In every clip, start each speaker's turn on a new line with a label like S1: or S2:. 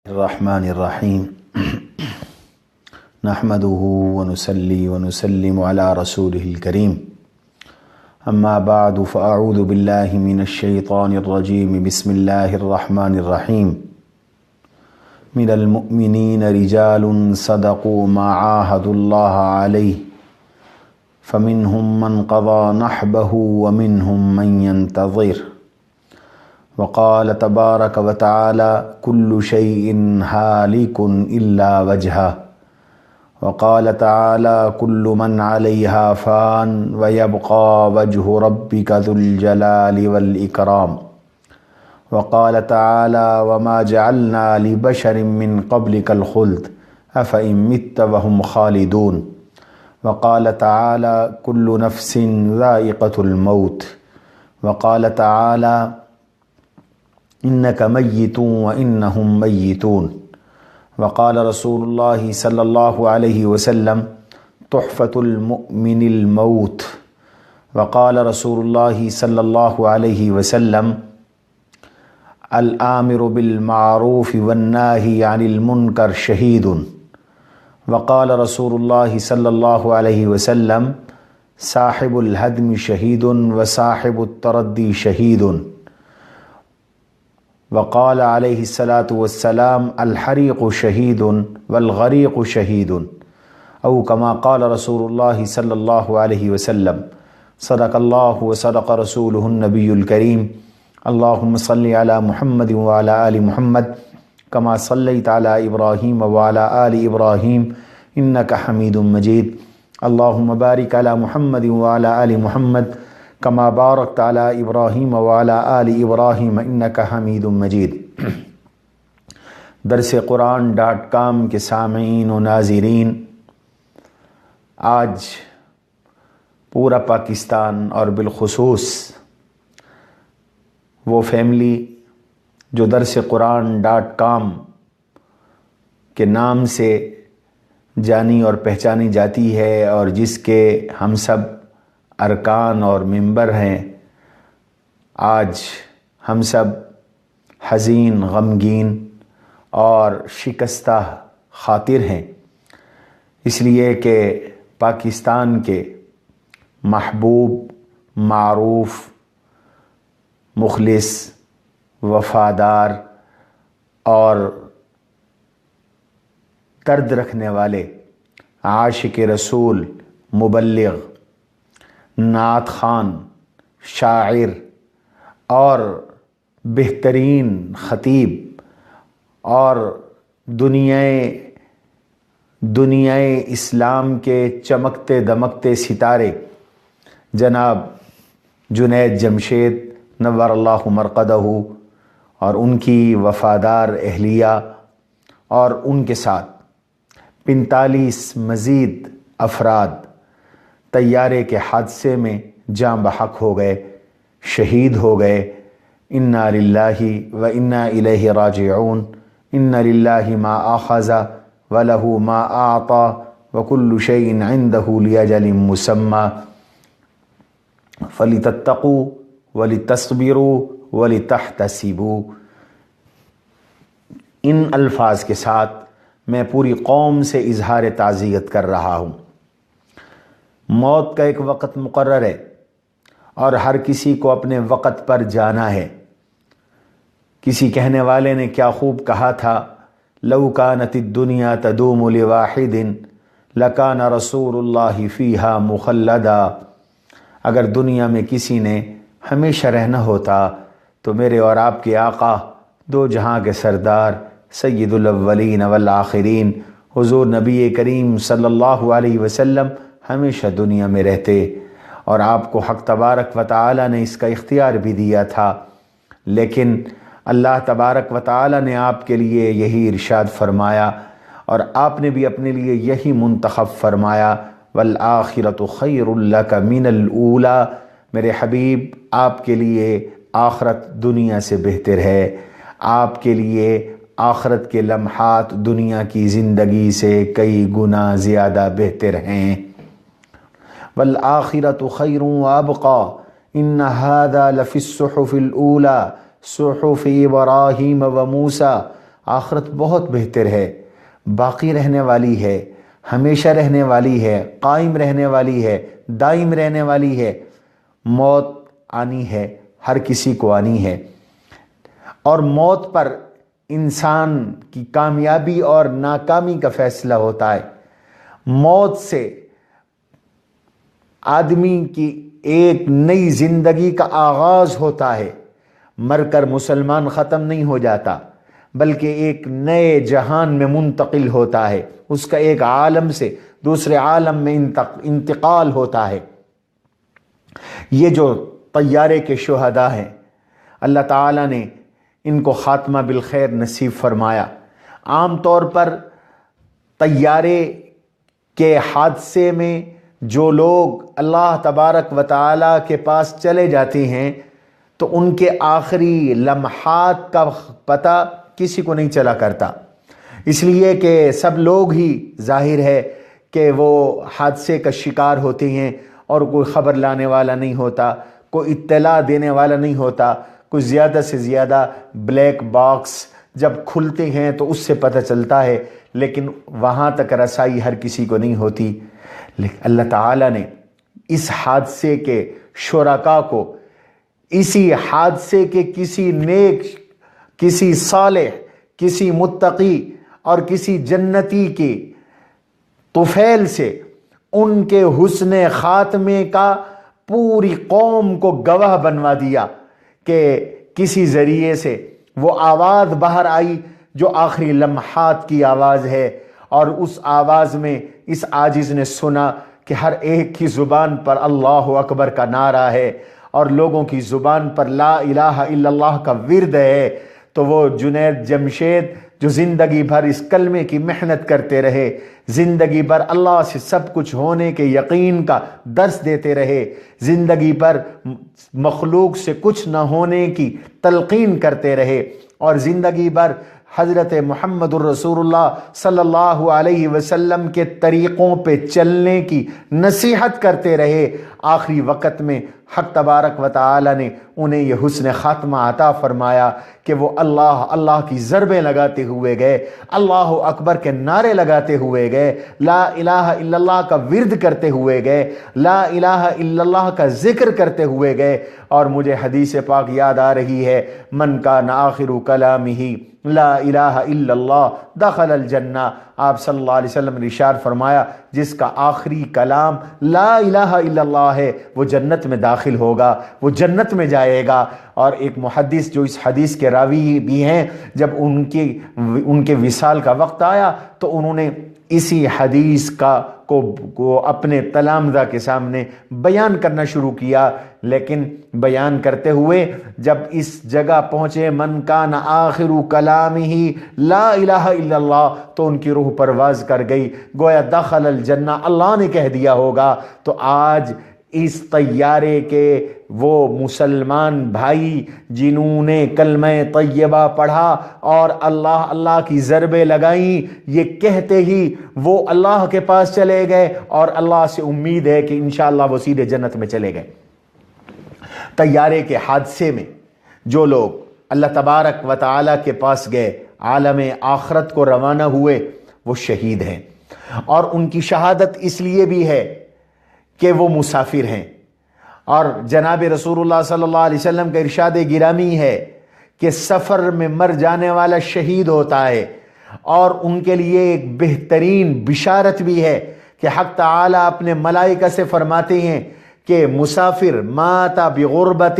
S1: الرحمن الرحیم نحمده ونصلی ونسلم علی رسوله الکریم اما بعد فاعوذ باللہ من الشیطان الرجیم بسم اللہ الرحمن الرحیم من المؤمنین رجال صدقوا ما عاهدوا اللہ علیہ فمنهم من قضى نحبه ومنهم من ينتظر وقال تبارك وتعالى كل شيء هالك إلا وجهه وقال تعالى كل من عليها فان ويبقى وجه ربك ذو الجلال والإكرام وقال تعالى وما جعلنا لبشر من قبلك الخلد أفإن مت وهم خالدون وقال تعالى كل نفس ذائقة الموت وقال تعالى إنك ميت وإنهم ميتون وقال رسول الله صلى الله عليه وسلم تحفة المؤمن الموت وقال رسول الله صلى الله عليه وسلم الآمر بالمعروف والناهي عن المنكر شهيد وقال رسول الله صلى الله عليه وسلم صاحب الهدم شهيد وصاحب التردي شهيد وقال عليه الصلاة والسلام الحريق شهيد والغريق شهيد أو كما قال رسول الله صلى الله عليه وسلم صدق الله وصدق رسوله النبي الكريم اللهم صل على محمد وعلى آل محمد كما صليت على إبراهيم وعلى آل إبراهيم إنك حميد مجيد اللهم بارك على محمد وعلى آل محمد کما بارکت علی ابراہیم وعلی آل ابراہیم انک حمید مجید۔ درسقرآن.com کے سامعین و ناظرین، آج پورا پاکستان اور بالخصوص وہ فیملی جو درسقرآن.com کے نام سے جانی اور پہچانی جاتی ہے اور جس کے ہم سب ارکان اور ممبر ہیں، آج ہم سب حزین، غمگین اور شکستہ خاطر ہیں، اس لیے کہ پاکستان کے محبوب، معروف، مخلص، وفادار اور درد رکھنے والے عاشق رسول، مبلغ، نعت خوان، شاعر اور بہترین خطیب اور دنیائے اسلام کے چمکتے دمکتے ستارے جناب جنید جمشید نور اللہ مرقدہ اور ان کی وفادار اہلیہ اور ان کے ساتھ 45 مزید افراد طیارے کے حادثے میں جاں بحق ہو گئے، شہید ہو گئے۔ انا للہ و انا الیہ راجعون، ان للہ ما اخذ ولہ ما اعطى وکل شیء عنده لاجل مسمى فلتتقوا ولتصبروا ولتحتسبوا۔ ان الفاظ کے ساتھ میں پوری قوم سے اظہار تعزیت کر رہا ہوں۔ موت کا ایک وقت مقرر ہے اور ہر کسی کو اپنے وقت پر جانا ہے۔ کسی کہنے والے نے کیا خوب کہا تھا، لو کانت الدنیا تدوم لواحد لکان رسول اللہ فیہا مخلدا۔ اگر دنیا میں کسی نے ہمیشہ رہنا ہوتا تو میرے اور آپ کے آقا، دو جہاں کے سردار، سید الاولین والآخرین، حضور نبی کریم صلی اللہ علیہ وسلم ہمیشہ دنیا میں رہتے، اور آپ کو حق تبارک و تعالی نے اس کا اختیار بھی دیا تھا، لیکن اللہ تبارک و تعالی نے آپ کے لیے یہی ارشاد فرمایا اور آپ نے بھی اپنے لیے یہی منتخب فرمایا، والآخرۃ خیر لک من الاولی۔ میرے حبیب، آپ کے لیے آخرت دنیا سے بہتر ہے، آپ کے لیے آخرت کے لمحات دنیا کی زندگی سے کئی گنا زیادہ بہتر ہیں۔ والآخرۃ خیر وابقی ان ھذا لفی الصحف الاولی صحف ابراہیم و موسیٰ آخرت بہت بہتر ہے، باقی رہنے والی ہے، ہمیشہ رہنے والی ہے، قائم رہنے والی ہے، دائم رہنے والی ہے۔ موت آنی ہے، ہر کسی کو آنی ہے، اور موت پر انسان کی کامیابی اور ناکامی کا فیصلہ ہوتا ہے۔ موت سے آدمی کی ایک نئی زندگی کا آغاز ہوتا ہے۔ مر کر مسلمان ختم نہیں ہو جاتا، بلکہ ایک نئے جہان میں منتقل ہوتا ہے، اس کا ایک عالم سے دوسرے عالم میں انتقال ہوتا ہے۔ یہ جو طیارے کے شہداء ہیں، اللہ تعالیٰ نے ان کو خاتمہ بالخیر نصیب فرمایا۔ عام طور پر طیارے کے حادثے میں جو لوگ اللہ تبارک و تعالیٰ کے پاس چلے جاتے ہیں تو ان کے آخری لمحات کا پتہ کسی کو نہیں چلا کرتا، اس لیے کہ سب لوگ ہی ظاہر ہے کہ وہ حادثے کا شکار ہوتے ہیں اور کوئی خبر لانے والا نہیں ہوتا، کوئی اطلاع دینے والا نہیں ہوتا۔ کوئی زیادہ سے زیادہ بلیک باکس جب کھلتے ہیں تو اس سے پتہ چلتا ہے، لیکن وہاں تک رسائی ہر کسی کو نہیں ہوتی۔ لیکن اللہ تعالیٰ نے اس حادثے کے شرکاء کو اسی حادثے کے کسی نیک، کسی صالح، کسی متقی اور کسی جنتی کی طفیل سے ان کے حسن خاتمے کا پوری قوم کو گواہ بنوا دیا کہ کسی ذریعے سے وہ آواز باہر آئی جو آخری لمحات کی آواز ہے، اور اس آواز میں اس عاجز نے سنا کہ ہر ایک کی زبان پر اللہ اکبر کا نعرہ ہے اور لوگوں کی زبان پر لا الہ الا اللہ کا ورد ہے۔ تو وہ جنید جمشید جو زندگی بھر اس کلمے کی محنت کرتے رہے، زندگی بھر اللہ سے سب کچھ ہونے کے یقین کا درس دیتے رہے، زندگی بھر مخلوق سے کچھ نہ ہونے کی تلقین کرتے رہے، اور زندگی بھر حضرت محمد الرسول اللہ صلی اللہ علیہ وسلم کے طریقوں پہ چلنے کی نصیحت کرتے رہے، آخری وقت میں حق تبارک و تعالی نے انہیں یہ حسن خاتمہ عطا فرمایا کہ وہ اللہ اللہ کی ضربیں لگاتے ہوئے گئے، اللہ اکبر کے نعرے لگاتے ہوئے گئے، لا الہ الا اللہ کا ورد کرتے ہوئے گئے، لا الہ الا اللہ کا ذکر کرتے ہوئے گئے۔ اور مجھے حدیث پاک یاد آ رہی ہے، من کان آخر کلامہ لا الہ الا اللہ دخل الجنہ۔ آپ صلی اللہ علیہ وسلم نے ارشاد فرمایا جس کا آخری کلام لا الہ الا اللہ ہے وہ جنت میں داخل ہوگا، وہ جنت میں جائے گا۔ اور ایک محدث جو اس حدیث کے راوی بھی ہیں، جب ان کے وصال کا وقت آیا تو انہوں نے اسی حدیث کو اپنے تلامذہ کے سامنے بیان کرنا شروع کیا، لیکن بیان کرتے ہوئے جب اس جگہ پہنچے من کان آخر کلامہ لا الہ الا اللہ تو ان کی روح پرواز کر گئی، گویا دخل الجنہ اللہ نے کہہ دیا ہوگا۔ تو آج اس طیارے کے وہ مسلمان بھائی جنہوں نے کلمہ طیبہ پڑھا اور اللہ اللہ کی ضربیں لگائیں، یہ کہتے ہی وہ اللہ کے پاس چلے گئے، اور اللہ سے امید ہے کہ انشاءاللہ وہ سیدھے جنت میں چلے گئے۔ طیارے کے حادثے میں جو لوگ اللہ تبارک و تعالیٰ کے پاس گئے، عالم آخرت کو روانہ ہوئے، وہ شہید ہیں، اور ان کی شہادت اس لیے بھی ہے کہ وہ مسافر ہیں۔ اور جناب رسول اللہ صلی اللہ علیہ وسلم کا ارشاد گرامی ہے کہ سفر میں مر جانے والا شہید ہوتا ہے، اور ان کے لیے ایک بہترین بشارت بھی ہے کہ حق تعالیٰ اپنے ملائکہ سے فرماتے ہیں کہ مسافر مات بغربت،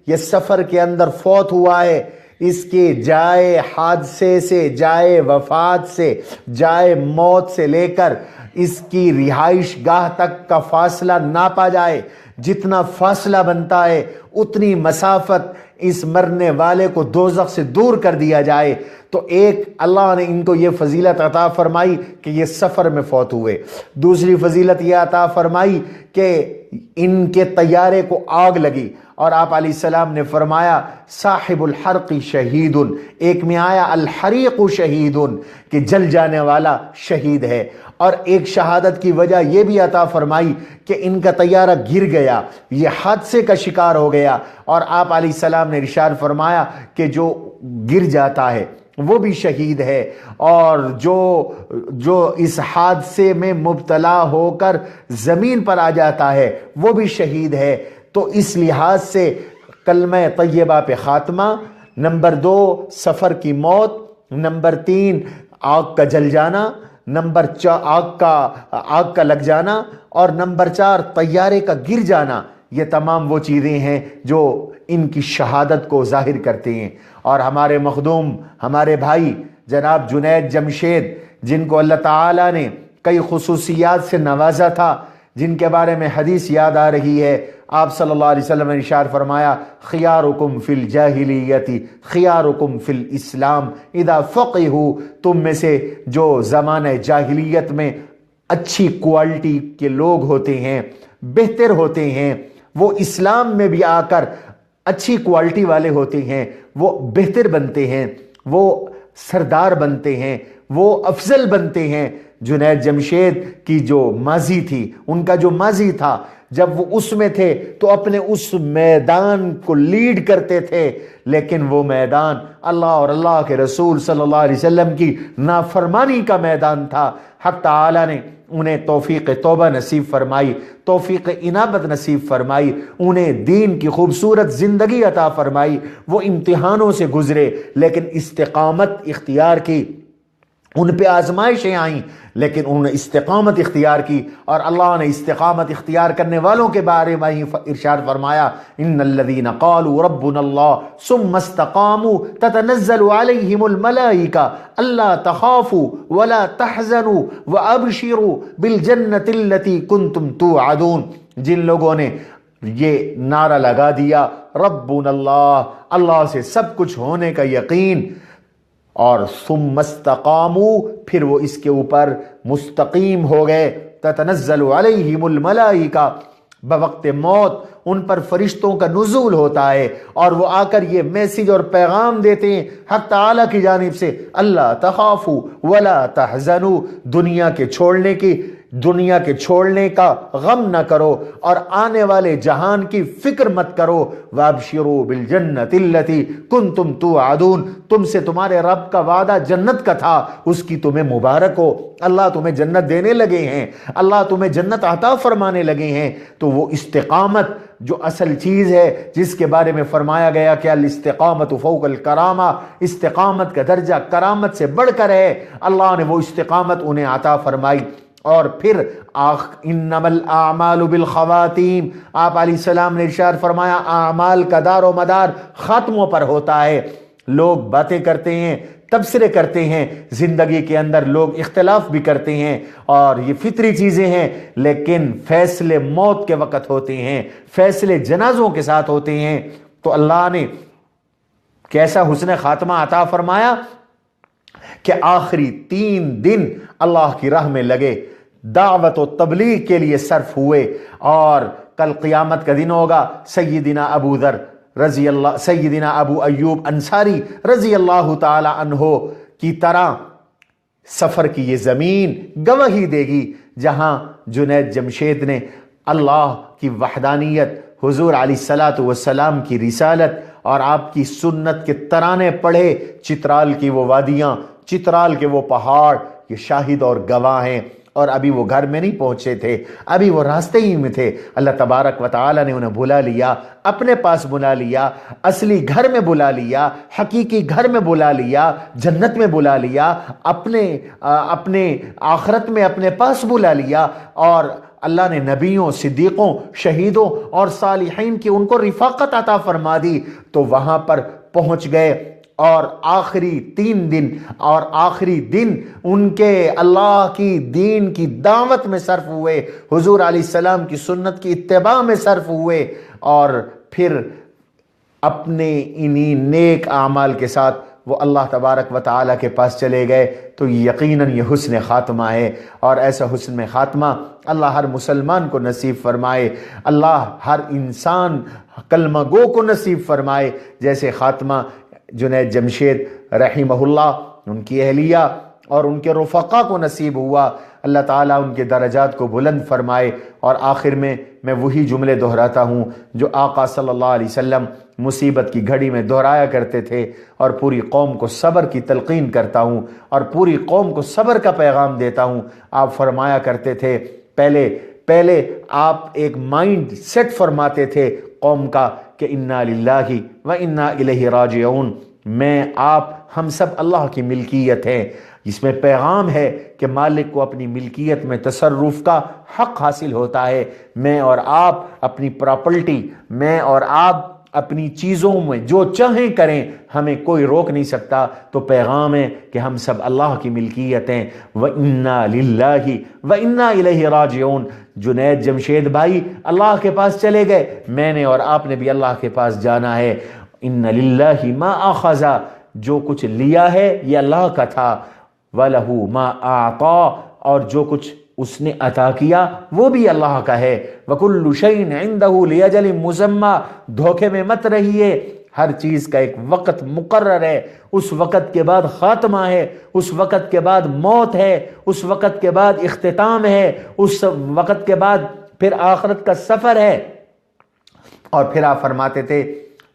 S1: یہ سفر کے اندر فوت ہوا ہے، اس کے جائے حادثے سے، جائے وفات سے، جائے موت سے لے کر اس کی رہائش گاہ تک کا فاصلہ ناپا جائے، جتنا فاصلہ بنتا ہے اتنی مسافت اس مرنے والے کو دوزخ سے دور کر دیا جائے۔ تو ایک اللہ نے ان کو یہ فضیلت عطا فرمائی کہ یہ سفر میں فوت ہوئے، دوسری فضیلت یہ عطا فرمائی کہ ان کے طیارے کو آگ لگی، اور آپ علیہ السلام نے فرمایا صاحب الحرق شہید، ایک میں آیا الحریق شہید کہ جل جانے والا شہید ہے۔ اور ایک شہادت کی وجہ یہ بھی عطا فرمائی کہ ان کا طیارہ گر گیا، یہ حادثے کا شکار ہو گیا، اور آپ علیہ السلام نے ارشاد فرمایا کہ جو گر جاتا ہے وہ بھی شہید ہے، اور جو اس حادثے میں مبتلا ہو کر زمین پر آ جاتا ہے وہ بھی شہید ہے۔ تو اس لحاظ سے کلمہ طیبہ پہ خاتمہ، نمبر 2 سفر کی موت، نمبر 3 آگ کا جل جانا، نمبر 4 آگ کا لگ جانا، اور نمبر 4 طیارے کا گر جانا، یہ تمام وہ چیزیں ہیں جو ان کی شہادت کو ظاہر کرتے ہیں۔ اور ہمارے مخدوم، ہمارے بھائی جناب جنید جمشید، جن کو اللہ تعالیٰ نے کئی خصوصیات سے نوازا تھا، جن کے بارے میں حدیث یاد آ رہی ہے، آپ صلی اللہ علیہ وسلم نے ارشاد فرمایا خیارکم فی الجاہلیت خیارکم فی الاسلام اذا فقہوا، تم میں سے جو زمانہ جاہلیت میں اچھی کوالٹی کے لوگ ہوتے ہیں، بہتر ہوتے ہیں، وہ اسلام میں بھی آ کر اچھی کوالٹی والے ہوتے ہیں، وہ بہتر بنتے ہیں، وہ سردار بنتے ہیں، وہ افضل بنتے ہیں۔ جنید جمشید کی جو ماضی تھی، ان کا جو ماضی تھا، جب وہ اس میں تھے تو اپنے اس میدان کو لیڈ کرتے تھے، لیکن وہ میدان اللہ اور اللہ کے رسول صلی اللہ علیہ وسلم کی نافرمانی کا میدان تھا۔ حق تعالی نے انہیں توفیق توبہ نصیب فرمائی، توفیق انابت نصیب فرمائی، انہیں دین کی خوبصورت زندگی عطا فرمائی۔ وہ امتحانوں سے گزرے لیکن استقامت اختیار کی، ان پہ آزمائشیں آئیں لیکن انہوں نے استقامت اختیار کی، اور اللہ نے استقامت اختیار کرنے والوں کے بارے میں ارشاد فرمایا ان الذین قالوا ربنا اللہ ثم استقاموا تتنزل علیہم الملائکہ الا تخافوا ولا تحزنوا وابشروا بالجنۃ التی کنتم توعدون۔ جن لوگوں نے یہ نعرہ لگا دیا ربنا اللہ، اللہ سے سب کچھ ہونے کا یقین، اور ثم استقاموا، پھر وہ اس کے اوپر مستقیم ہو گئے، تتنزل علیہم الملائکہ، بوقت موت ان پر فرشتوں کا نزول ہوتا ہے، اور وہ آ کر یہ میسیج اور پیغام دیتے ہیں حق تعالیٰ کی جانب سے اللہ تخافوا ولا تحزنوا، دنیا کے چھوڑنے کا غم نہ کرو اور آنے والے جہان کی فکر مت کرو، وابشروا بالجنۃ التی کنتم توعدون، تم سے تمہارے رب کا وعدہ جنت کا تھا، اس کی تمہیں مبارک ہو، اللہ تمہیں جنت دینے لگے ہیں، اللہ تمہیں جنت عطا فرمانے لگے ہیں۔ تو وہ استقامت جو اصل چیز ہے، جس کے بارے میں فرمایا گیا کہ الاستقامت فوق الکرامہ، استقامت کا درجہ کرامت سے بڑھ کر ہے، اللہ نے وہ استقامت انہیں عطا فرمائی۔ اور پھر انما الاعمال بالخواتیم، آپ علیہ السلام نے ارشاد فرمایا اعمال کا دار و مدار خاتموں پر ہوتا ہے۔ لوگ باتیں کرتے ہیں، تبصرے کرتے ہیں، زندگی کے اندر لوگ اختلاف بھی کرتے ہیں، اور یہ فطری چیزیں ہیں، لیکن فیصلے موت کے وقت ہوتے ہیں، فیصلے جنازوں کے ساتھ ہوتے ہیں۔ تو اللہ نے کیسا حسن خاتمہ عطا فرمایا کہ آخری 3 دن اللہ کی راہ میں لگے، دعوت و تبلیغ کے لیے صرف ہوئے، اور کل قیامت کا دن ہوگا، سیدنا ابو ذر رضی اللہ، سیدنا ابو ایوب انصاری رضی اللہ تعالی عنہ کی طرح سفر کی یہ زمین گواہی دے گی، جہاں جنید جمشید نے اللہ کی وحدانیت، حضور علیہ الصلاۃ والسلام کی رسالت اور آپ کی سنت کے ترانے پڑھے، چترال کی وہ وادیاں، چترال کے وہ پہاڑ، یہ شاہد اور گواہ ہیں۔ اور ابھی وہ گھر میں نہیں پہنچے تھے، ابھی وہ راستے ہی میں تھے، اللہ تبارک و تعالی نے انہیں بلا لیا، اپنے پاس بلا لیا، اصلی گھر میں بلا لیا، حقیقی گھر میں بلا لیا، جنت میں بلا لیا، اپنے آخرت میں اپنے پاس بلا لیا، اور اللہ نے نبیوں، صدیقوں، شہیدوں اور صالحین کی ان کو رفاقت عطا فرما دی۔ تو وہاں پر پہنچ گئے، اور آخری 3 دن اور آخری دن ان کے اللہ کی دین کی دعوت میں صرف ہوئے، حضور علیہ السلام کی سنت کی اتباع میں صرف ہوئے، اور پھر اپنے انہی نیک اعمال کے ساتھ وہ اللہ تبارک و تعالیٰ کے پاس چلے گئے۔ تو یقیناً یہ حسن خاتمہ ہے، اور ایسا حسن خاتمہ اللہ ہر مسلمان کو نصیب فرمائے، اللہ ہر انسان کلمہ گو کو نصیب فرمائے، جیسے خاتمہ جنید جمشید رحمہ اللہ، ان کی اہلیہ اور ان کے رفقا کو نصیب ہوا۔ اللہ تعالیٰ ان کے درجات کو بلند فرمائے۔ اور آخر میں وہی جملے دہراتا ہوں جو آقا صلی اللہ علیہ وسلم مصیبت کی گھڑی میں دہرایا کرتے تھے، اور پوری قوم کو صبر کی تلقین کرتا ہوں اور پوری قوم کو صبر کا پیغام دیتا ہوں۔ آپ فرمایا کرتے تھے، پہلے آپ ایک مائنڈ سیٹ فرماتے تھے قوم کا کہ انا للہ و انا الیہ راجعون، میں آپ ہم سب اللہ کی ملکیت ہیں۔ اس میں پیغام ہے کہ مالک کو اپنی ملکیت میں تصرف کا حق حاصل ہوتا ہے۔ میں اور آپ اپنی پراپرٹی، میں اور آپ اپنی چیزوں میں جو چاہیں کریں، ہمیں کوئی روک نہیں سکتا۔ تو پیغام ہے کہ ہم سب اللہ کی ملکیت ہیں۔ وَإِنَّا لِلَّهِ وَإِنَّا إِلَيْهِ راجعون۔ جنید جمشید بھائی اللہ کے پاس چلے گئے، میں نے اور آپ نے بھی اللہ کے پاس جانا ہے۔ ان للہ ما اخذ، جو کچھ لیا ہے یہ اللہ کا تھا، وَلَهُ مَا أَعْطَى، اور جو کچھ اس نے عطا کیا وہ بھی اللہ کا ہے۔ وَكُلُّ شَيْءٍ عِنْدَهُ لِأَجَلٍ مُّسَمًّى، دھوکے میں مت رہیے، ہر چیز کا ایک وقت مقرر ہے، اس وقت کے بعد خاتمہ ہے، اس وقت کے بعد موت ہے، اس وقت کے بعد اختتام ہے، اس وقت کے بعد پھر آخرت کا سفر ہے۔ اور پھر آپ فرماتے تھے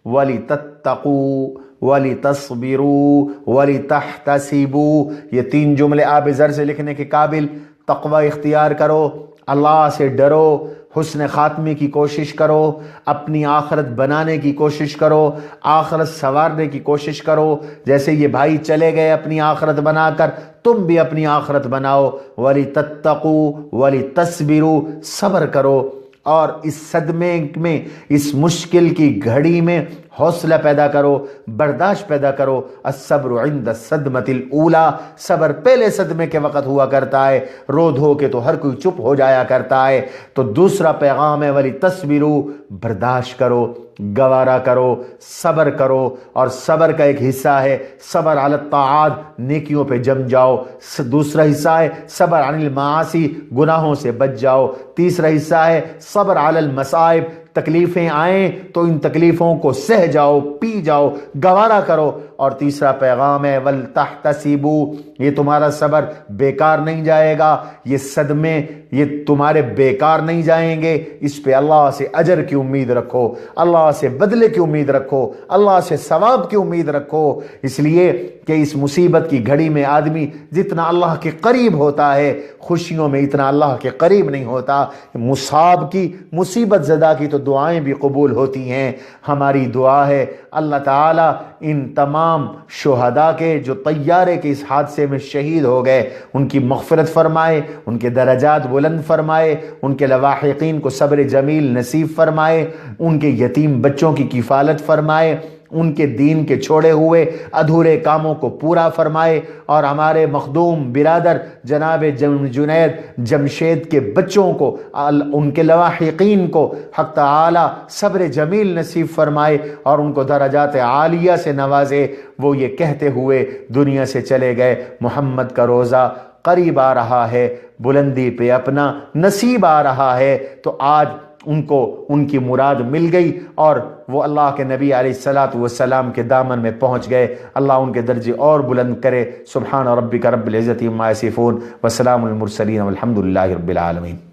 S1: وَلِتَتَّقُوا وَلِتَصْبِرُوا وَلِتَحْتَسِبُوا، یہ تین جملے آپ زر سے لکھنے کے قابل۔ تقوی اختیار کرو، اللہ سے ڈرو، حسن خاتمے کی کوشش کرو، اپنی آخرت بنانے کی کوشش کرو، آخرت سنوارنے کی کوشش کرو۔ جیسے یہ بھائی چلے گئے اپنی آخرت بنا کر، تم بھی اپنی آخرت بناؤ۔ وَلِتَتَّقُوا وَلِتَصْبِرُوا، صبر کرو، اور اس صدمے میں، اس مشکل کی گھڑی میں حوصلہ پیدا کرو، برداشت پیدا کرو۔ الصبر عند الصدمۃ الاولی، صبر پہلے صدمے کے وقت ہوا کرتا ہے، رو دھو کے تو ہر کوئی چپ ہو جایا کرتا ہے۔ تو دوسرا پیغام ہے وَلِتَصْبِرُوا، برداشت کرو، گوارا کرو، صبر کرو۔ اور صبر کا ایک حصہ ہے صبر علی الطاعات، نیکیوں پہ جم جاؤ۔ دوسرا حصہ ہے صبر عن المعاصی، گناہوں سے بچ جاؤ۔ تیسرا حصہ ہے صبر علی المصائب، تکلیفیں آئیں تو ان تکلیفوں کو سہ جاؤ، پی جاؤ، گوارا کرو۔ اور تیسرا پیغام ہے وَلْتَحْتَسِبُوا، یہ تمہارا صبر بیکار نہیں جائے گا، یہ صدمے یہ تمہارے بیکار نہیں جائیں گے، اس پہ اللہ سے اجر کی امید رکھو، اللہ سے بدلے کی امید رکھو، اللہ سے ثواب کی امید رکھو۔ اس لیے کہ اس مصیبت کی گھڑی میں آدمی جتنا اللہ کے قریب ہوتا ہے، خوشیوں میں اتنا اللہ کے قریب نہیں ہوتا۔ مصاب کی، مصیبت زدہ کی تو دعائیں بھی قبول ہوتی ہیں۔ ہماری دعا ہے اللہ تعالیٰ ان تمام شہداء کے جو طیارے کے اس حادثے میں شہید ہو گئے، ان کی مغفرت فرمائے، ان کے درجات بلند فرمائے، ان کے لواحقین کو صبر جمیل نصیب فرمائے، ان کے یتیم بچوں کی کفالت فرمائے، ان کے دین کے چھوڑے ہوئے ادھورے کاموں کو پورا فرمائے، اور ہمارے مخدوم برادر جناب جنید جمشید کے بچوں کو، ان کے لواحقین کو حق تعالی صبر جمیل نصیب فرمائے اور ان کو درجات عالیہ سے نوازے۔ وہ یہ کہتے ہوئے دنیا سے چلے گئے، محمد کا روزہ قریب آ رہا ہے، بلندی پہ اپنا نصیب آ رہا ہے۔ تو آج ان کو ان کی مراد مل گئی اور وہ اللہ کے نبی علیہ الصلاۃ والسلام کے دامن میں پہنچ گئے۔ اللہ ان کے درجے اور بلند کرے۔ سبحان ربک رب العزت عما یصفون وسلام المرسلین والحمد للہ رب العالمین۔